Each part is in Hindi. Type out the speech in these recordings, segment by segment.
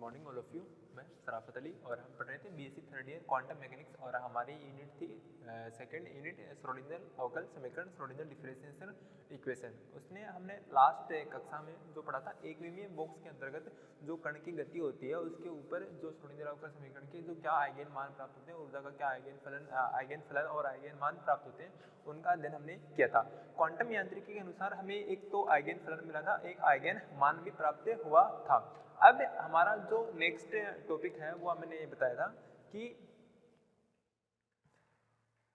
Morning all of you. मैं सराफत अली और हम पढ़ रहे थे BSc third year quantum mechanics और हमारी यूनिट थी सेकंड यूनिट श्रोडिंगर अवकल समीकरण श्रोडिंगर डिफरेंशियल इक्वेशन। उसने हमने लास्ट कक्षा में जो पढ़ा था एक विमीय बॉक्स के अंतर्गत जो कण की गति होती है उसके ऊपर जो श्रोडिंगर अवकल समीकरण के जो क्या आइगन मान प्राप्त होते हैं, ऊर्जा का क्या आइगन फलन और आइगन मान प्राप्त होते हैं उनका अध्ययन हमने किया था। क्वांटम यांत्रिकी के अनुसार हमें एक तो आइगन फलन मिला था, एक आइगन मान भी प्राप्त हुआ था। अब हमारा जो नेक्स्ट टॉपिक है वो मैंने ये बताया था कि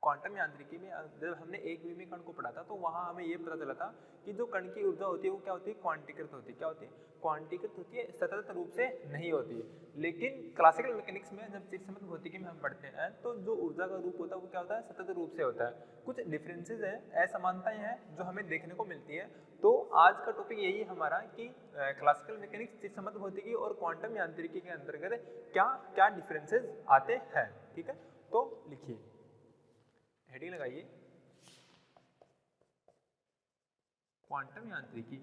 क्वांटम यांत्रिकी में जब हमने एक विमीय कण को पढ़ा था तो वहां हमें ये पता चला था कि जो कण की ऊर्जा होती है वो क्या होती है, क्वांटीकृत होती है। क्या होती है? क्वांटीकृत होती है, सतत रूप से नहीं होती है। लेकिन क्लासिकल मैकेनिक्स में जब चिरसम्मत भौतिकी में हम पढ़ते हैं तो जो ऊर्जा का रूप होता है वो क्या होता है, सतत रूप से होता है। कुछ डिफरेंसेस है, असमानताएं हैं जो हमें देखने को मिलती है। तो आज का टॉपिक यही है हमारा कि क्लासिकल मैकेनिक्स, चिरसम्मत भौतिकी और क्वांटम यांत्रिकी के अंतर्गत क्या क्या डिफरेंसेस आते हैं। ठीक है, तो लिखिए, हेडिंग लगाइए, क्वांटम यांत्रिकी,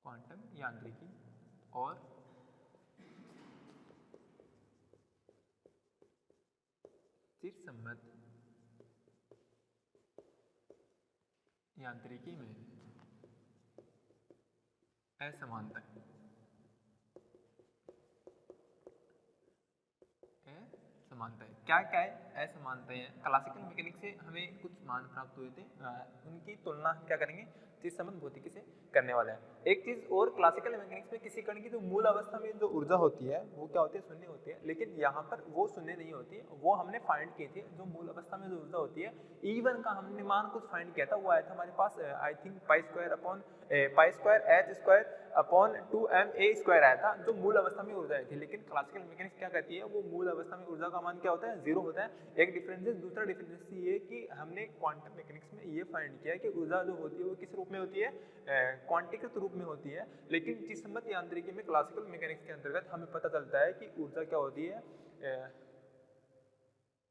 क्वांटम यांत्रिकी और चिरसम्मत यांत्रिकी में असमानता। असमानताएं क्या क्या है? असमानताएं हैं। क्लासिकल मैकेनिक्स से हमें कुछ मान प्राप्त हुए थे, उनकी तुलना क्या करेंगे, चिरसम्मत भौतिकी से करने वाले हैं। एक चीज और, क्लासिकल मैकेनिक्स में किसी कण की जो मूल अवस्था में जो ऊर्जा होती है वो क्या होती है, शून्य होती है। लेकिन यहाँ पर वो शून्य नहीं होती है, वो हमने फाइंड किए थे। जो मूल अवस्था में जो ऊर्जा होती है E1 का हमने मान कुछ फाइंड किया था, वो आया था हमारे पास I think pi square H square upon 2ma² आया था, जो मूल अवस्था में ऊर्जा आई थी। लेकिन क्लासिकल मैकेनिक्स क्या कहती है, वो मूल अवस्था में ऊर्जा का मान क्या होता है, 0 होता है। एक डिफरेंस। दूसरा डिफरेंस ये कि हमने क्वांटम मैकेनिक्स में ये फाइंड किया कि ऊर्जा जो होती है वो किस रूप में होती है, क्वांटीकृत रूप में होती है। लेकिन चिरसम्मत यांत्रिकी में क्लासिकल मैकेनिक्स के अंतर्गत हमें पता चलता है कि ऊर्जा क्या होती है,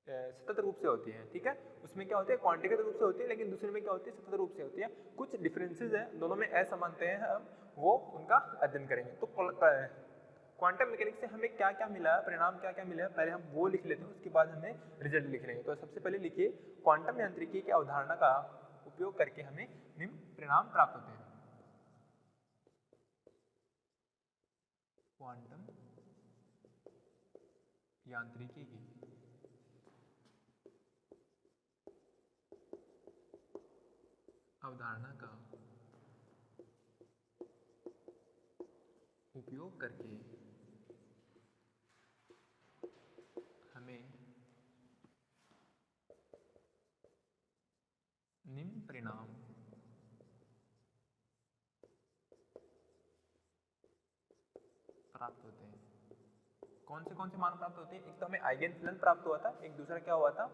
सतत रूप से होती है। ठीक है, उसमें क्या होती है, क्वांटीकृत रूप से होती है, लेकिन दूसरे में क्या होती है, सतत रूप से होती है। कुछ डिफरेंसेस हैं, दोनों में असमानताएं हैं, हम वो उनका अध्ययन करेंगे। तो क्वांटम मैकेनिक्स से हमें क्या क्या मिला है, परिणाम क्या क्या मिला है, पहले हम वो लिख लेते हैं, उसके बाद हमें रिजल्ट लिख लेंगे। तो सबसे पहले लिखिए, क्वांटम यांत्रिकी की अवधारणा का उपयोग करके हमें निम्न परिणाम प्राप्त होते हैं। क्वांटम यांत्रिकी की अवधारणा का उपयोग करके हमें निम्न परिणाम प्राप्त होते हैं। कौन से मान प्राप्त होते हैं? एक तो हमें आइगन फलन प्राप्त हुआ था, एक दूसरा क्या हुआ था,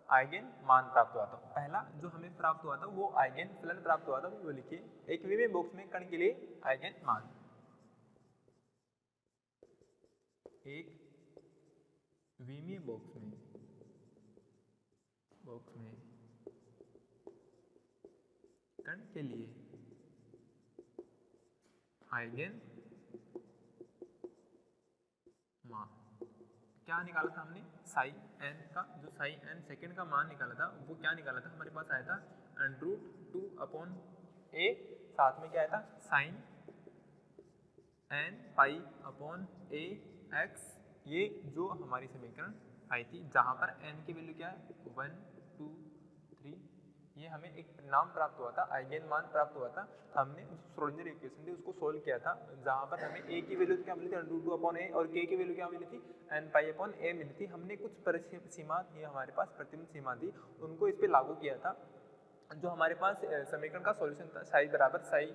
आइगन मान प्राप्त हुआ था। पहला जो हमें प्राप्त हुआ था वो आइगन फलन प्राप्त हुआ था, वो लिखिए, एक विमीय बॉक्स में कण के लिए आइगन मान। एक विमीय बॉक्स में कण के लिए आइगन मान क्या निकाला था हमने, साई n का, जो साई n सेकेंड का मान निकाला था वो क्या निकाला था, हमारे पास आया था √2/a, साथ में क्या आया था, साइन n π/a x। ये जो हमारी समीकरण आई थी जहां पर n की वैल्यू क्या है, 1 2 3। ये हमें एक परिणाम प्राप्त हुआ था, आइगन मान प्राप्त हुआ था। हमने श्रोडिंगर इक्वेशन थी उसको सोल्व किया था, जहां पर हमें a की वैल्यू क्या मिली थी, √2/a, और k की वैल्यू क्या मिली थी, n π/a मिली थी। हमने कुछ सीमा, ये हमारे पास प्रतिबंध सीमा थी, उनको इस पे लागू किया था। जो हमारे पास समीकरण का सॉल्यूशन था, साई बराबर Sai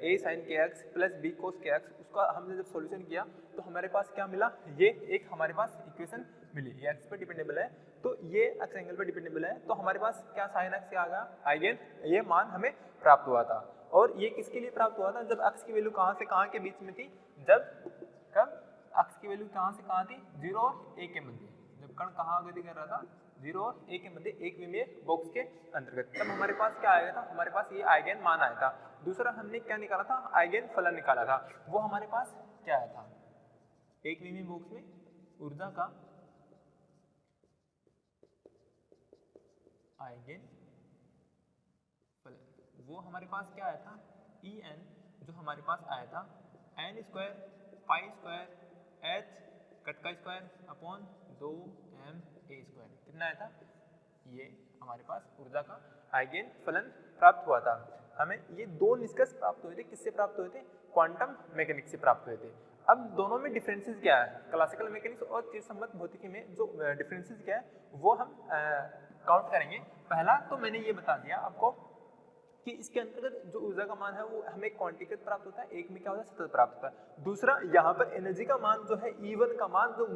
a sin kx plus b cos kx, उसका हमने जब सॉल्यूशन किया तो हमारे पास क्या मिला, ये एक हमारे पास इक्वेशन मिली। ये x पे डिपेंडेबल है, तो ये x एंगल पे डिपेंडेबल है, तो हमारे पास क्या sin x आ गया, आइगन ये मान हमें प्राप्त हुआ था। और ये किसके लिए प्राप्त हुआ था, जब x की वैल्यू कहाँ से कहाँ के बीच में थी, कब x की वैल्यू कहाँ से कहाँ थी, 0 और a के मध्य। जब कण कहाँ गति कर रहा था, 0 और a के मध्य एक विमीय बॉक्स के अंतर्गत। तब हमारे पास क्या आया था, हमारे पास ये आइगन मान आया था। दूसरा हमने क्या निकाला था, आइगन फलन निकाला था। वो हमारे पास क्या आया था, एक विमीय बॉक्स में ऊर्जा का आइगन फलन, वो हमारे पास क्या आया था, En, जो हमारे पास आया था n square pi square h cut का square upon 2m a square. कितना आया था, ये हमारे पास ऊर्जा का आइगन फलन प्राप्त हुआ था। हमें ये दो निष्कर्ष प्राप्त हुए थे, किससे प्राप्त हुए थे, क्वांटम मैकेनिक्स से प्राप्त हुए थे। अब दोनों में डिफरेंसेस क्या है, क्लासिकल मैकेनिक्स और चिरसम्मत भौतिकी में जो डिफरेंसेस क्या है वो हम काउंट करेंगे। पहला तो मैंने ये बता दिया आपको कि इसके अंतर्गत जो ऊर्जा का मान है वो हमें क्वांटिकृत प्राप्त होता है, एक में क्या होता है, सतत प्राप्त होता है। दूसरा यहाँ पर एनर्जी का मान जो है E1 का मान, जो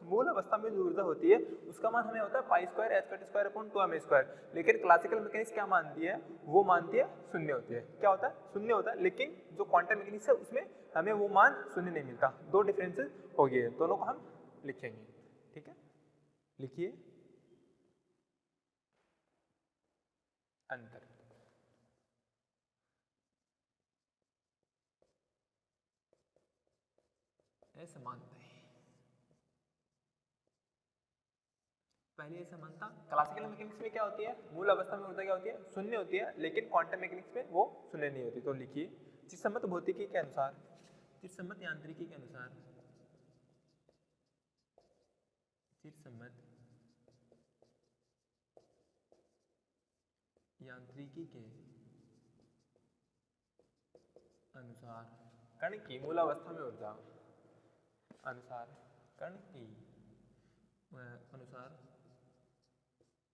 मूल अवस्था में जो ऊर्जा होती है उसका मान हमें होता है पाई square h cut square upon 2m square. लेकिन क्लासिकल मैकेनिक्स क्या मानती है, वो मानती है शून्य होती है। क्या होता है, शून्य होता है। लेकिन जो क्वांटम मैकेनिक्स है उसमें हमें वो मान शून्य नहीं मिलता। दो डिफरेंसेस हो गए, दोनों को हम लिखेंगे। ठीक है, लिखिए अंतर। समानता, पहले समानता क्लासिकल मैकेनिक्स में क्या होती है, मूल अवस्था में ऊर्जा क्या होती है, शून्य होती है। लेकिन क्वांटम मैकेनिक्स में वो शून्य नहीं होती। तो लिखिए चिरसम्मत भौतिकी के अनुसार, चिरसम्मत यांत्रिकी के अनुसार, चिरसम्मत यांत्रिकी के अनुसार कण की मूल अवस्था में ऊर्जा, अनुसार कण की अनुसार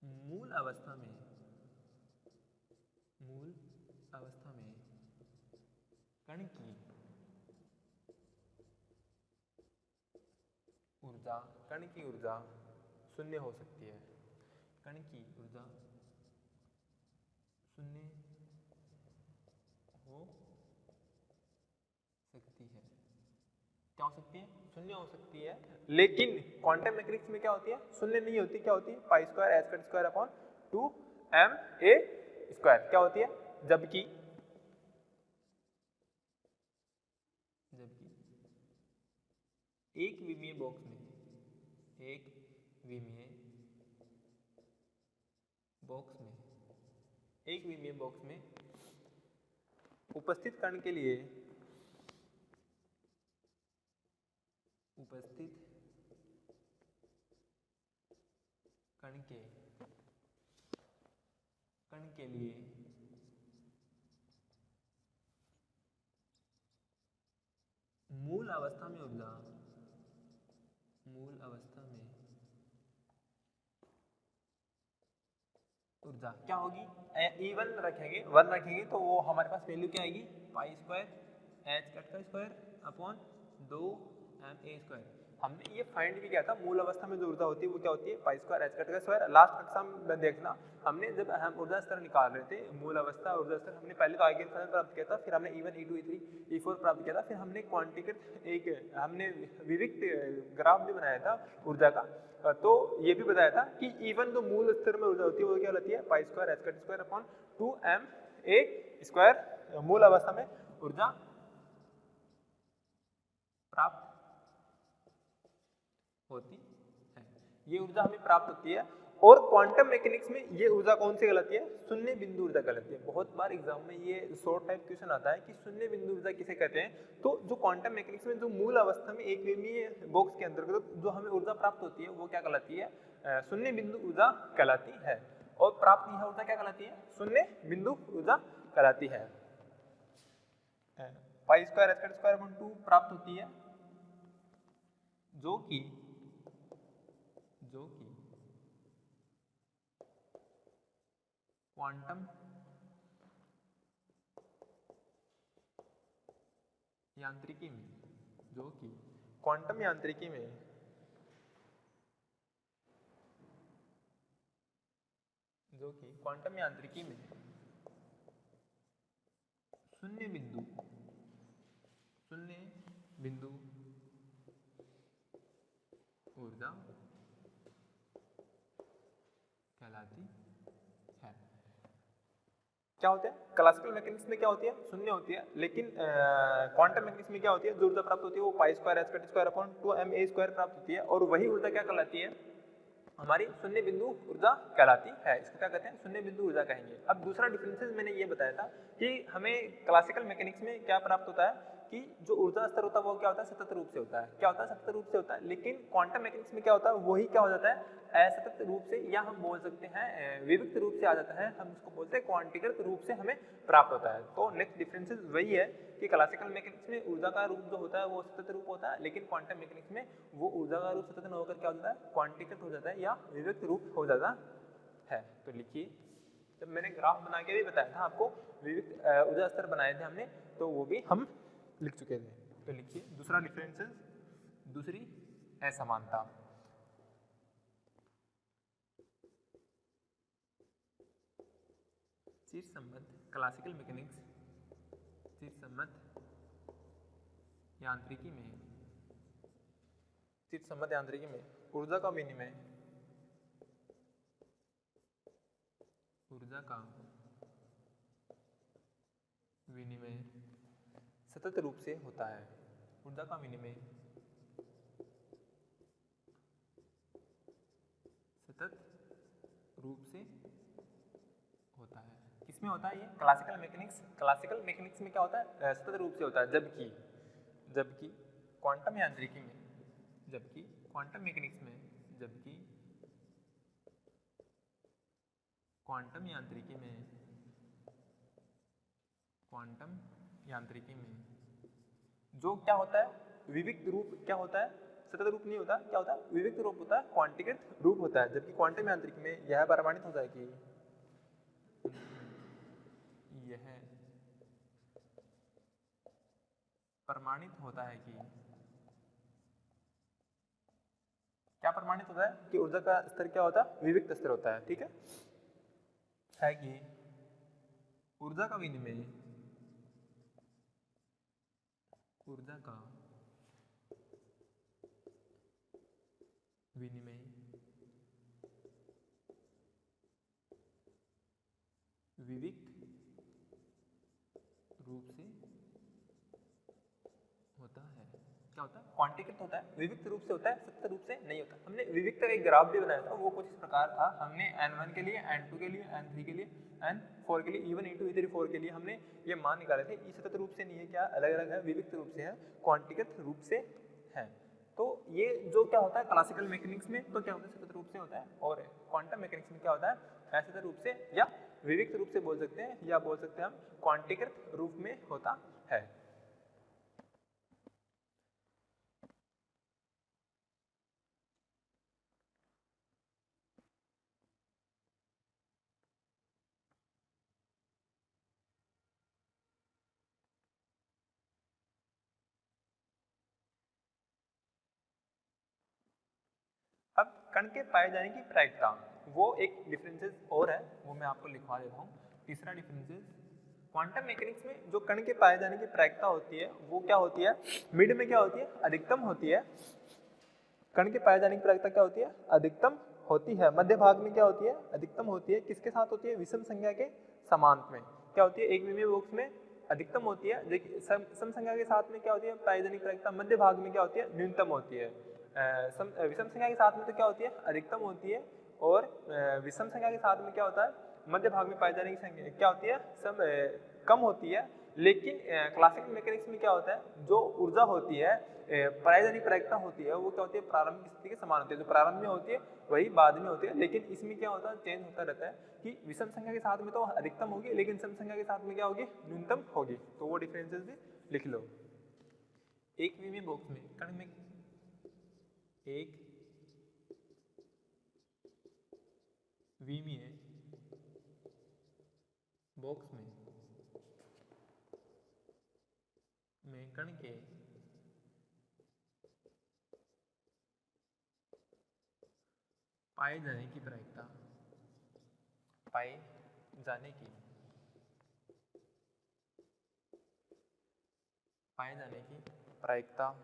मूल अवस्था में कण की ऊर्जा, कण की ऊर्जा शून्य हो सकती है। कण की ऊर्जा शून्य हो सकती है। क्या हो सकती है, शून्य हो सकती है। लेकिन क्वांटम मैकेनिक्स में क्या होती है, शून्य नहीं होती। क्या होती है, पाई square h cut square upon 2m a square. क्या होती है, जबकि एक विमीय बॉक्स में, एक विमीय बॉक्स में, एक विमीय बॉक्स में उपस्थित कण के लिए, उपस्थित कण के लिए मूल अवस्था में ऊर्जा, मूल अवस्था में ऊर्जा क्या होगी, E1 रखेंगे, 1 रखेंगे तो वो हमारे पास वैल्यू क्या आएगी, पाई स्क्वायर h कट का square upon 2m a square. हमने ये फाइंड भी किया था, मूल अवस्था में जो ऊर्जा होती है वो क्या होती है, पाई स्क्वायर h कट का स्क्वायर। लास्ट कक्षा में देखना, हमने जब हम ऊर्जा स्तर निकाल रहे थे, मूल अवस्था ऊर्जा स्तर, हमने पहले तो आइगन फलन प्राप्त किया था, फिर हमने E1 E2 E3 E4 प्राप्त किया था, फिर हमने क्वांटिकृत एक हमने विविक्त ग्राफ भी बनाया था ऊर्जा का। तो ये भी बताया था कि E1 जो मूल स्तर में ऊर्जा होती है वो क्या होती है, पाई square h cut square upon 2m a square. मूल अवस्था में ऊर्जा प्राप्त होती है, ये ऊर्जा हमें प्राप्त होती है। और क्वांटम मैकेनिक्स में ये ऊर्जा कौन सी कहलाती है, शून्य बिंदु ऊर्जा कहलाती है। बहुत बार एग्जाम में ये शॉर्ट टाइप क्वेश्चन आता है कि शून्य बिंदु ऊर्जा किसे कहते हैं। तो जो क्वांटम मैकेनिक्स में जो मूल अवस्था में एक विमीय बॉक्स के अंतर्गत जो हमें ऊर्जा प्राप्त होती है वो क्या कहलाती है, शून्य बिंदु ऊर्जा कहलाती है। और प्राप्त यह ऊर्जा क्या कहलाती है, शून्य बिंदु ऊर्जा कहलाती है। पाई स्क्वायर h स्क्वायर अपॉन 2 प्राप्त होती है, जो कि क्वांटम यांत्रिकी में, जो कि क्वांटम यांत्रिकी में शून्य बिंदु ऊर्जा कहलाती है। क्या होते हैं क्लासिकल मैकेनिक्स में क्या होती है शून्य होती है, लेकिन क्वांटम मैकेनिक्स में क्या होती है जो ऊर्जा प्राप्त होती है वो पाई square H square upon 2ma² प्राप्त होती है, और वही ऊर्जा क्या कहलाती है हमारी शून्य बिंदु ऊर्जा कहलाती है। इसको क्या कहते हैं शून्य बिंदु ऊर्जा कहेंगे। अब दूसरा डिफरेंसेस मैंने ये बताया था कि हमें क्लासिकल मैकेनिक्स में क्या प्राप्त होता है कि जो ऊर्जा स्तर होता है वो क्या होता है सतत रूप से होता है, क्या होता है सतत रूप से होता है, लेकिन क्वांटम मैकेनिक्स में क्या होता है वही क्या हो जाता है असतत रूप से, या हम बोल सकते हैं विविक्त रूप से आ जाता है, हम उसको बोलते हैं क्वांटीकृत रूप से हमें प्राप्त होता है। तो नेक्स्ट डिफरेंसेस वही है कि क्लासिकल मैकेनिक्स में ऊर्जा का रूप जो होता है वो सतत रूप होता है, लेकिन क्वांटम मैकेनिक्स में वो ऊर्जा का रूप सतत न होकर क्या हो जाता है क्वांटीकृत हो जाता है या विविक्त रूप हो जाता है। तो लिखिए, जब मैंने ग्राफ बना के भी बताया था आपको विविक्त ऊर्जा स्तर बनाए थे हमने, तो वो भी हम लिख चुके थे। तो लिखिए दूसरा डिफरेंसेस, दूसरी असमानता। शीर्ष संबंध क्लासिकल मैकेनिक्स, शीर्ष संबंध यांत्रिकी में, शीर्ष संबंध यांत्रिकी में ऊर्जा का विनिमय, ऊर्जा का विनिमय सतत रूप से होता है, ऊर्जा का विनिमय सतत रूप से होता है। किसमें होता है ये क्लासिकल मैकेनिक्स, क्लासिकल मैकेनिक्स में क्या होता है सतत रूप से होता है, जबकि जबकि क्वांटम यांत्रिकी में, जबकि क्वांटम मैकेनिक्स में, जबकि क्वांटम यांत्रिकी में, क्वांटम यांत्रिकी में जो क्या होता है विविक्त रूप क्या होता है सतत रूप नहीं होता, क्या होता है विविक्त रूप होता है, क्वांटीकृत रूप होता है, जबकि क्वांटम यांत्रिकी में यह प्रमाणित हो जाए कि यह प्रमाणित होता है कि क्या प्रमाणित होता है कि ऊर्जा का स्तर क्या होता है विविक्त स्तर होता है। ठीक है कि ऊर्जा का विनिमय, ऊर्जा का विनिमय विविक्त रूप से होता है। क्या होता है क्वांटीकृत होता है, विविक्त रूप से होता है, सतत रूप से नहीं होता। हमने विविक्त का एक ग्राफ भी बनाया था, वो कुछ इस प्रकार था। हमने n1 के लिए, n2 के लिए, n3 के लिए, n4 के लिए, e1 e2 e3 4 के लिए हमने ये मान निकाले थे। ये सतत रूप से नहीं है, क्या अलग अलग है, विविक्त रूप से है, क्वांटीकृत रूप से है। तो ये जो क्या होता है क्लासिकल मैकेनिक्स में तो क्या होता है सतत रूप से होता है, और क्वांटम मैकेनिक्स में क्या होता है असतत रूप से या विविक्त रूप से बोल सकते हैं, या बोल सकते हैं हम क्वांटीकृत रूप में होता है। अब कण के पाए जाने की प्रायिकता, वो एक डिफरेंसेस और है, वो मैं आपको लिखवा देता हूँ। तीसरा डिफरेंसेस, क्वांटम मैकेनिक्स में जो कण के पाए जाने की प्रायिकता होती है वो क्या होती है मिड में क्या होती है अधिकतम होती है। कण के पाए जाने की प्रायिकता क्या होती है अधिकतम होती है। मध्य भाग में क्या होती है अधिकतम होती है, किसके साथ होती है विषम संख्या के समांत में। क्या होती है एक विमीय बॉक्स में अधिकतम होती है, देखिए सम संख्या के साथ में क्या होती है पाए जाने की प्रायिकता। मध्य भाग में क्या होती है न्यूनतम होती है। विषम संख्या के साथ में तो क्या होती है अधिकतम होती है, और विषम संख्या के साथ में क्या होता है मध्य भाग में पाए जाने की संख्या क्या होती है कम होती है। लेकिन क्लासिकल मैकेनिक्स में क्या होता है जो ऊर्जा होती है पाए जाने की प्रायिकता होती है वो क्या होती है प्रारंभिक स्थिति के समान होती है। जो प्रारंभ में होती है वही बाद में होती है, लेकिन इसमें क्या होता है चेंज होता रहता है कि विषम संख्या के साथ में तो अधिकतम होगी, लेकिन सम संख्या के साथ में क्या होगी न्यूनतम होगी। तो वो डिफरेंसेस भी लिख लो। एक विमीय बॉक्स में कण में एक विमीय बॉक्स में कण के पाए जाने की प्रायिकता, पाए जाने की प्रायिकता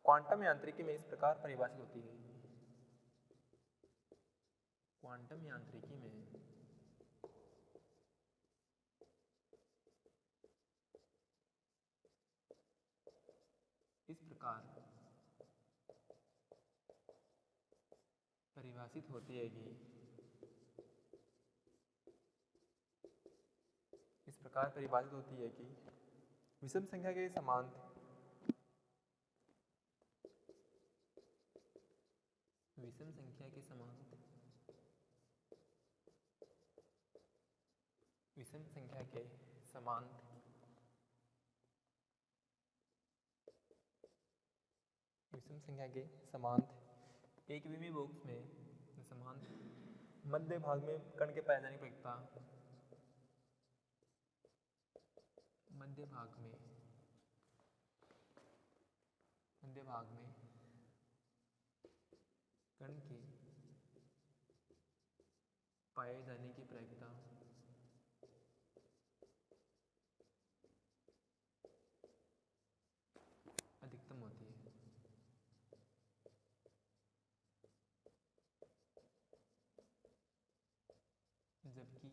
क्वांटम यांत्रिकी में इस प्रकार परिभाषित होती है। क्वांटम यांत्रिकी में इस प्रकार परिभाषित होती है कि विषम संख्या के समांत विषम संख्या के समांत विषम संख्या के समांत विषम संख्या के समांत एक विमी बॉक्स में समांत मध्य भाग में कण के पाए जाने की प्रयोक्ता मध्य भाग में कण के पाए जाने की प्रयोक्ता अधिकतम होती है। जबकि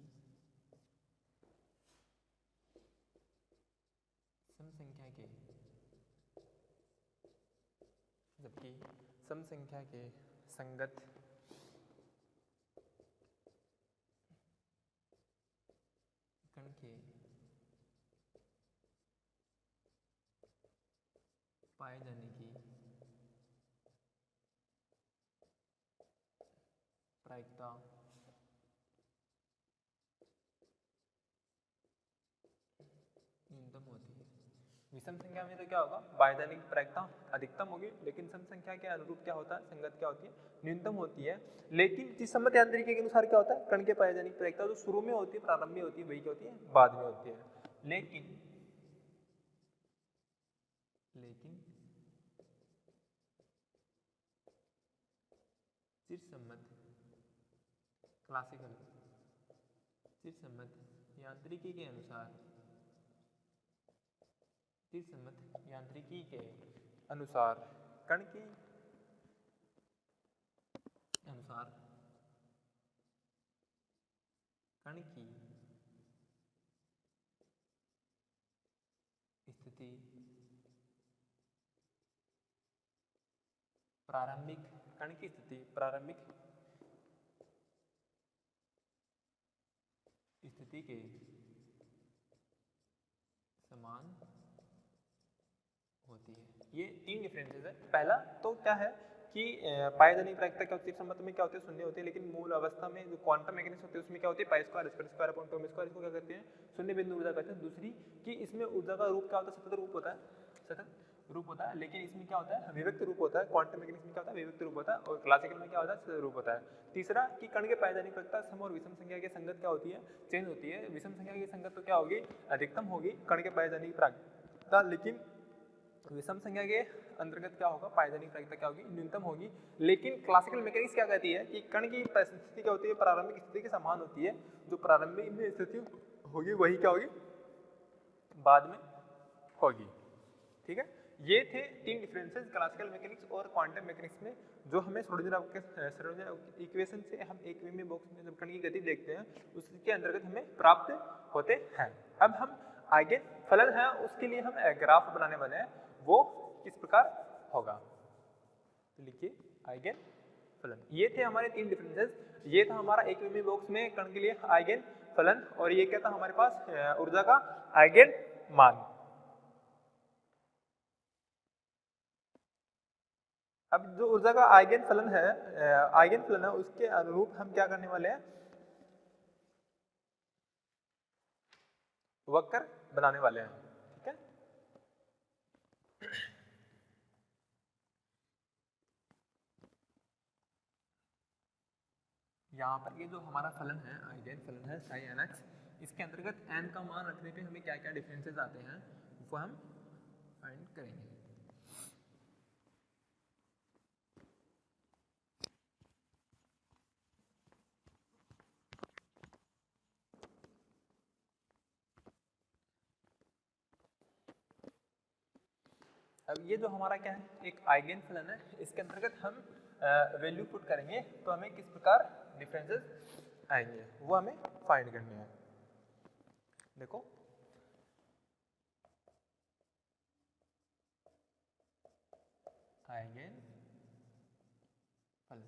सम संख्या के संगत कण के पाए जाने की प्रायिकता न्यूनतम होती है। विषम संख्या में तो क्या होगा, पायदानिक प्रायिकता अधिकतम होगी, लेकिन सम संख्या के अनुरूप क्या होता है, संगत क्या होती है, न्यूनतम होती है। लेकिन जिस सम्मत यांत्रिकी के अनुसार क्या होता है, कण के पायदानिक प्रायिकता जो शुरू में होती है, प्रारंभ में होती है, वही क्या होती है, बाद में होती है। लेकिन क्लासिकल चिरसम्मत यांत्रिकी के अनुसार कण की स्थिति प्रारंभिक स्थिति के समान होती है। ये तीन डिफरेंसेस है। पहला तो क्या है कि पायदानिक प्रायिकता क्या होती है, सम्मत में क्या होती है, शून्य होती है, लेकिन मूल अवस्था में जो क्वांटम मैकेनिक्स होती है उसमें क्या होती है, pi square square upon Tom square, इसको क्या कहते हैं, शून्य बिंदु ऊर्जा कहते हैं। दूसरी कि इसमें ऊर्जा का रूप क्या होता है, सतत रूप होता है, लेकिन इसमें क्या होता है, विविक्त रूप होता है। क्वांटम मैकेनिक्स में क्या होता है, विविक्त रूप होता है, और क्लासिकल में क्या होता है, रूप होता है। तीसरा कि कण के पायदानिक प्रायिकता सम और विषम संख्या की संगत क्या होती है, चेंज होती है। विषम संख्या की संगत तो क्या होगी, अधिकतम होगी कण के पायदानिक प्रायिकता, लेकिन विषम संख्या के अंतर्गत क्या होगा, पायदानिक प्रायिकता क्या होगी, न्यूनतम होगी। लेकिन क्लासिकल मैकेनिक्स क्या कहती है कि कण की स्थिति क्या होती है, प्रारंभिक स्थिति के समान होती है। जो प्रारंभिक में स्थिति होगी वही क्या होगी, बाद में होगी। ठीक है, ये थे तीन डिफरेंसेस क्लासिकल मैकेनिक्स और क्वांटम मैकेनिक्स में, जो हमें श्रोडिंगर इक्वेशन से हम एक विमी बॉक्स में जब कण की गति देखते हैं उसके अंतर्गत हमें प्राप्त होते हैं। अब हम आगे फलन है उसके लिए हम ग्राफ बनाने वाले हैं, वो किस प्रकार होगा, तो लिखिए आइगन फलन। ये थे हमारे तीन डिफरेंसेस। ये था हमारा एक विमी बॉक्स में कण के लिए आइगन फलन, और ये क्या था हमारे पास ऊर्जा का आइगन मान। अब जो ऊर्जा का आइगन फलन है उसके अनुरूप हम क्या करने वाले हैं, वक्र बनाने वाले हैं। ठीक है, यहाँ पर ये जो हमारा फलन है, आइगन फलन है साई एन एक्स, इसके अंतर्गत n का मान रखने पे हमें क्या क्या डिफरेंसेस आते हैं वो हम फाइंड करेंगे। अब ये जो हमारा क्या है, एक आइगन फलन है, इसके अंतर्गत हम वैल्यू पुट करेंगे तो हमें किस प्रकार डिफरेंसेस आएंगे, वो हमें फाइंड करने हैं। देखो आइगन फलन,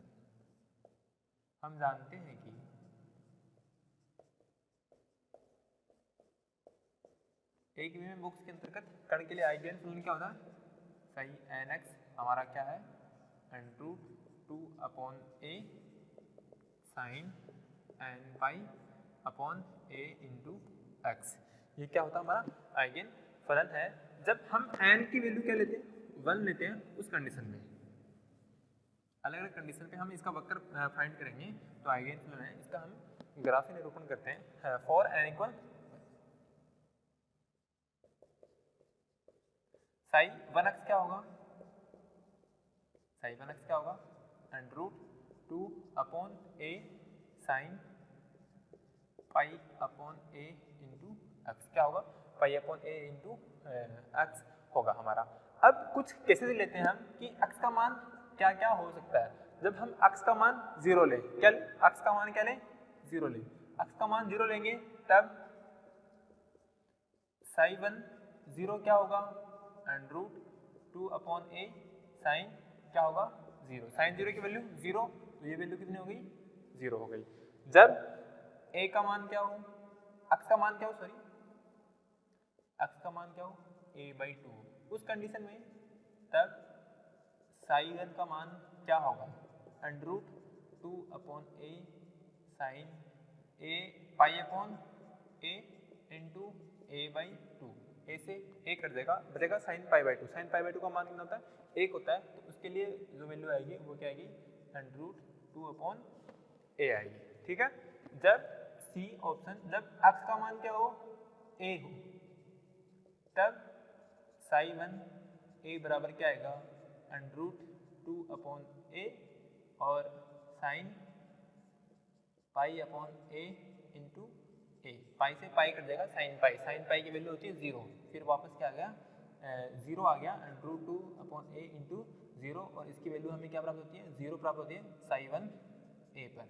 हम जानते हैं कि एक भी में बुक्स के अंतर्गत कण के लिए आइगन फलन क्या होता है, सही nx हमारा क्या है √2/a sin n pi upon a into x, ये क्या होता है हमारा आइगन फलन है। जब हम n की वैल्यू क्या लेते हैं 1 लेते हैं, उस कंडीशन में अलग अलग कंडीशन पे हम इसका वक्र फाइंड करेंगे तो आइगन फलन है। इसका हम ग्राफी निरूपण करते हैं for n equal Sai 1x क्या होगा, साई 1x क्या होगा √2/a sin pi upon a into x, क्या होगा पाई अपॉन a इंटू एक्स होगा हमारा। अब कुछ केसेस लेते हैं हम कि x का मान क्या क्या हो सकता है। जब हम x का मान 0 लें, क्या लें, x का मान क्या लें 0 लें, x का मान 0 लेंगे तब साई 1 0 क्या होगा √2/a साइन क्या होगा 0, साइन 0 की वैल्यू 0, तो ये वैल्यू कितनी हो गई 0 हो गई। जब a का मान क्या हो, x का मान क्या हो, सॉरी x का मान क्या हो a/2, उस कंडीशन में तब साई 1 का मान क्या होगा √2/a sine a pi upon a into a/2, a से a कट जाएगा, बचेगा साइन पाई/2, साइन पाई/2 का मान कितना होता है 1 होता है, तो उसके लिए जो वैल्यू आएगी वो क्या आएगी √2/a आएगी, ठीक है। जब सी ऑप्शन, जब x का मान क्या हो a हो, तब साई 1 a बराबर क्या आएगा √2/a और sine pi upon a into a, पाई से पाई कट जाएगा, साइन पाई की वैल्यू होती है 0, फिर वापस क्या आ गया 0 आ गया √2/a इंटू 0, और इसकी वैल्यू हमें क्या प्राप्त होती है 0 प्राप्त होती है साई 1 a पर,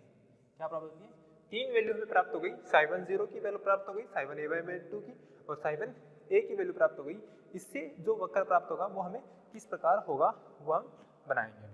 क्या प्राप्त होती है 3 वैल्यू हमें प्राप्त हो गई, साई 1 0 की वैल्यू प्राप्त हो गई, साई 1 a/2 की और साई 1 a की वैल्यू प्राप्त हो गई। इससे जो वक्र प्राप्त होगा वो हमें किस प्रकार होगा वो हम बनाएंगे अभी।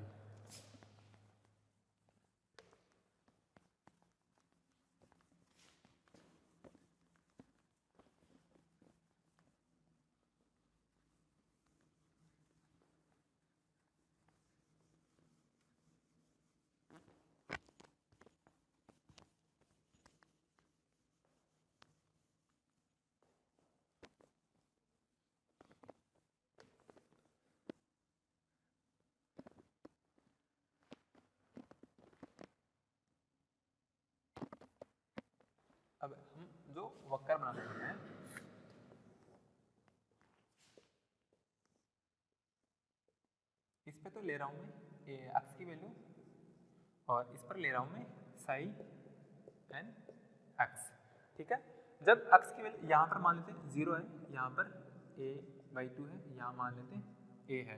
अब हम जो वक्र बनाने वाले हैं, इस पे तो ले रहा हूं मैं एक्स की वैल्यू और इस पर ले रहा हूं मैं साई एन एक्स, ठीक है। जब एक्स की वैल्यू यहाँ पर मान लेते हैं 0 है, यहाँ पर a/2 है, यहाँ मान लेते हैं a है,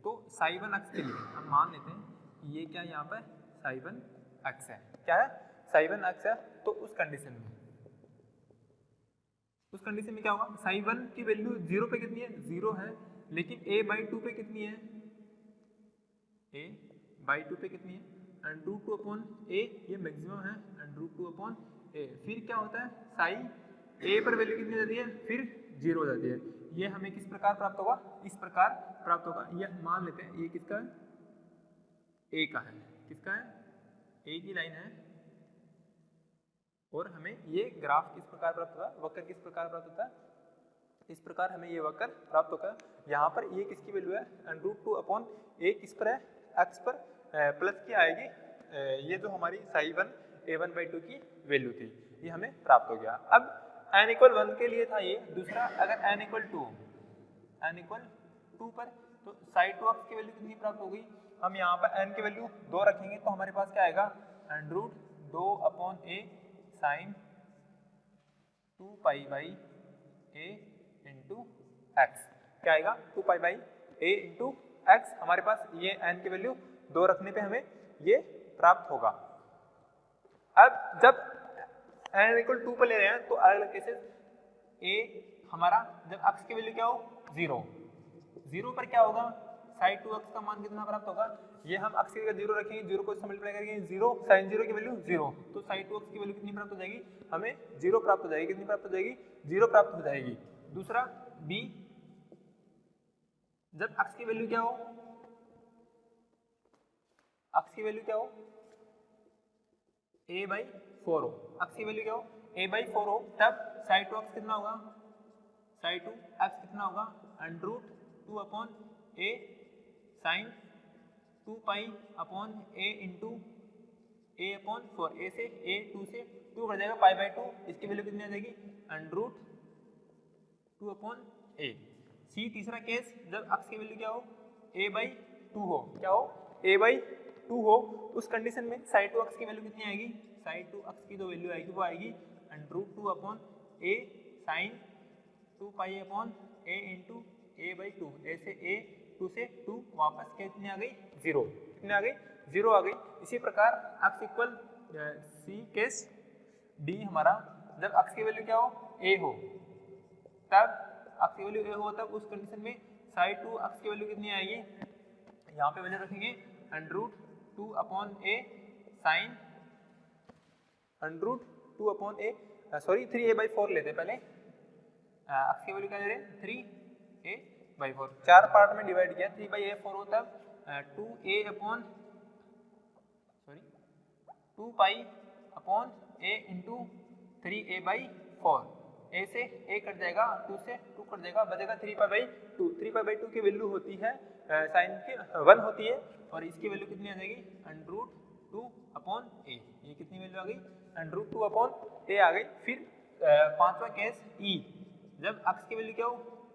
तो साई 1 एक्स के लिए हम मान लेते हैं ये क्या यहाँ पर साई 1 एक्स है, क्या है साई 1 एक्स है। तो उस कंडीशन में क्या होगा, साई 1 की वैल्यू 0 पे कितनी है 0 है, लेकिन a/2 पे कितनी है a/2 पे कितनी है √2/a, ये मैक्सिमम है √2/a, फिर क्या होता है साई a पर वैल्यू कितनी जाती है फिर 0 हो जाती है। ये हमें किस प्रकार प्राप्त होगा, इस प्रकार प्राप्त होगा। ये मान लेते हैं ये किसका है a का है, किसका है a की लाइन है, और हमें ये ग्राफ किस प्रकार प्राप्त होगा, वक्र किस प्रकार प्राप्त होता है, इस प्रकार हमें ये वक्र प्राप्त होगा। यहाँ पर ये किसकी वैल्यू है √2/a, किस पर है x पर, प्लस की आएगी ये जो हमारी साई 1 a1/2 की वैल्यू थी, ये हमें प्राप्त हो गया। अब n = 1 के लिए था ये, दूसरा अगर n = 2 पर, तो साई 2x की वैल्यू कितनी प्राप्त हो गई, हम यहाँ पर n की वैल्यू 2 रखेंगे तो हमारे पास क्या आएगा √2/a sign 2π/a into x, क्या आएगा 2π/a इंटू एक्स। हमारे पास ये n की वैल्यू 2 रखने पे हमें ये प्राप्त होगा। अब जब n इक्वल 2 पर ले रहे हैं तो अलग अलग केसेस a हमारा जब x की वैल्यू क्या हो 0 पर क्या होगा साइन 2x का मान कितना प्राप्त होगा, ये हम x की जगह 0 रखेंगे, 0 को इससे मल्टीप्लाई करेंगे 0 sin 0 की वैल्यू 0, तो sin 2x की वैल्यू कितनी प्राप्त हो जाएगी, हमें 0 प्राप्त हो जाएगी। कितनी प्राप्त हो जाएगी, 0 प्राप्त हो जाएगी। दूसरा b जब x की वैल्यू क्या हो, x की वैल्यू क्या हो a/4 हो, x की वैल्यू क्या हो a/4 हो, तब sin 2x कितना होगा, sin 2x कितना होगा √2 a sin 2 pi upon a into a/4, a से a 2 से 2 कर जाएगा π/2, इसकी वैल्यू कितनी आ जाएगी √2 a। सी तीसरा केस जब x की वैल्यू क्या हो a/2 हो, क्या हो a/2 हो, उस कंडीशन में sin 2x की वैल्यू कितनी आएगी, sin 2x की जो वैल्यू आएगी वो आएगी √2 a sin 2 pi upon a into a/2, a से a 2 से 2 वापस कितनी आ गई 0, कितनी आ गई 0 आ गई। इसी प्रकार x equal C case D हमारा जब x की वैल्यू क्या हो a हो, तब x की वैल्यू a हो, तब उस कंडीशन में sin 2x की वैल्यू कितनी आएगी, यहाँ पे वैल्यू रखेंगे √2 a sin √2 a sorry 3a/4 लेते हैं पहले, x की वैल्यू क्या ले रहे हैं 3a/4, 4 पार्ट में डिवाइड किया 3/4 हो, तब 2 पाई upon a into 3a/4, a से a कट जाएगा, 2 से 2 कट जाएगा, बचेगा 3π/2, 3π/2 की वैल्यू होती है साइन की 1 होती है, और इसकी वैल्यू कितनी आ जाएगी √2 a, ये कितनी वैल्यू आ गई √2 a आ गई। फिर पांचवा केस e जब x की वैल्यू क्या हो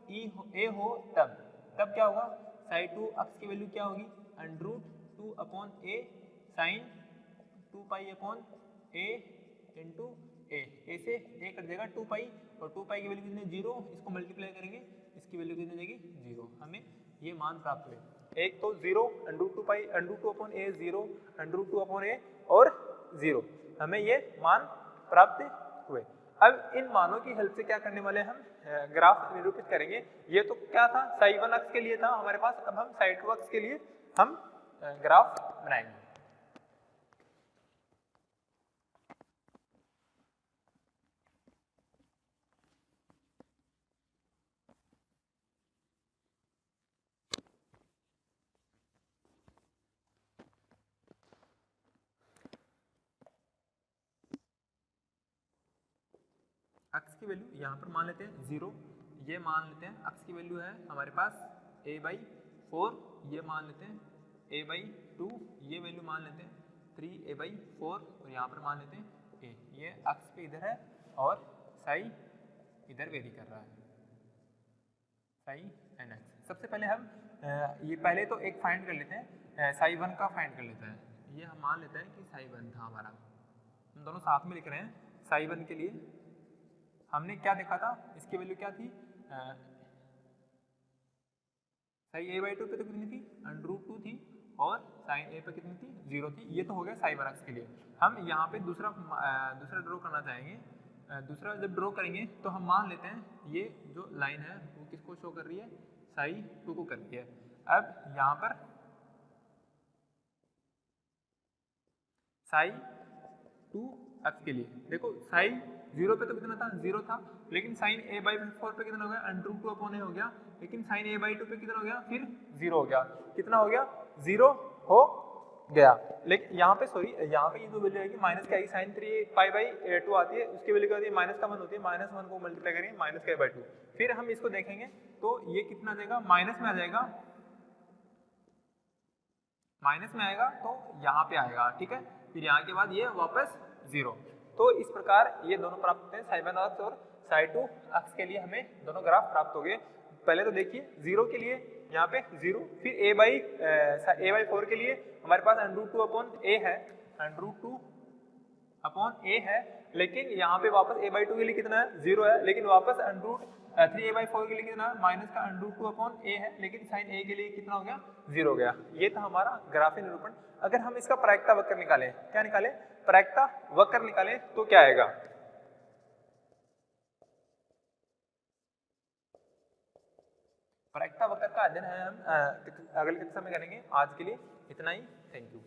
a हो, तब क्या होगा sin 2x की वैल्यू क्या होगी √2 a sin 2 pi upon a into a से a कट जाएगा 2 पाई, और 2 पाई की वैल्यू कितनी 0, इसको मल्टीप्लाई करेंगे, इसकी वैल्यू कितनी जाएगी 0, हमें ये मान प्राप्त हुए। एक तो 0 √2 a 0 √2 a और 0, हमें ये मान प्राप्त हुए। अब इन मानों की हेल्प से क्या करने वाले हम ग्राफ निरूपित करेंगे। ये तो क्या था sin 1x के लिए था हमारे पास, अब हम sin 2x के लिए हम ग्राफ बनाएंगे। x की वैल्यू यहाँ पर मान लेते हैं 0, ये मान लेते हैं x की वैल्यू है हमारे पास a/4, ये मान लेते हैं a/2, ये वैल्यू मान लेते हैं 3a/4, और यहाँ पर मान लेते हैं a, ये x पे इधर है और साई इधर वेरी कर रहा है, साई एन एक्स। सबसे पहले हम ये पहले तो एक फाइंड कर लेते हैं, साई 1 का फाइंड कर लेते हैं। ये हम मान लेते हैं कि साई 1 था हमारा, हम दोनों साथ में लिख रहे हैं। साई 1 के लिए हमने क्या देखा था, इसकी वैल्यू क्या थी, साई a/2 पे तो कितनी थी √2 थी, और साइन a पे कितनी थी 0 थी। ये तो हो गया साई 1x के लिए। हम यहाँ पे दूसरा ड्रॉ करना चाहेंगे। दूसरा जब ड्रॉ करेंगे तो हम मान लेते हैं ये जो लाइन है वो किसको शो कर रही है, साई 2 को कर रही है। अब यहाँ पर साई 2x के लिए देखो, साई 0 पे तो कितना था 0 था, लेकिन साइन a/4 पे कितना हो गया √2 a हो गया, लेकिन साइन a/2 पे कितना हो गया फिर 0 हो गया। कितना हो गया 0 हो गया। लेकिन यहाँ पे सॉरी, यहाँ पे ये जो वैल्यू आएगी माइनस की आएगी, साइन 3π/2 आती है, उसकी वैल्यू क्या होती है -1 होती है, -1 को मल्टीप्लाई करेंगे -k/2। फिर हम इसको देखेंगे तो ये कितना आ जाएगा, माइनस में आ जाएगा, माइनस में आएगा तो यहाँ पे आएगा, ठीक है। फिर यहाँ के बाद ये वापस 0। तो इस प्रकार ये दोनों प्राप्त होते हैं, साई 1x और साई 2x के लिए हमें दोनों ग्राफ प्राप्त हो गए। पहले तो देखिए 0 के लिए यहाँ पे 0, फिर a/4 के लिए हमारे पास √2 a है, √2 a है, लेकिन यहाँ पे वापस a/2 के लिए कितना है 0 है, लेकिन वापस 3a/4 के लिए कितना माइनस का √2/a है, लेकिन साइन a के लिए कितना हो गया 0 हो गया। ये था हमारा ग्राफीय निरूपण। अगर हम इसका प्रायिकता वक्र निकालें, क्या निकालें, प्रायिकता वक्र निकालें तो क्या आएगा, प्रायिकता वक्र का अध्ययन है हम अगले कक्षा में करेंगे। आज के लिए इतना ही, थैंक यू।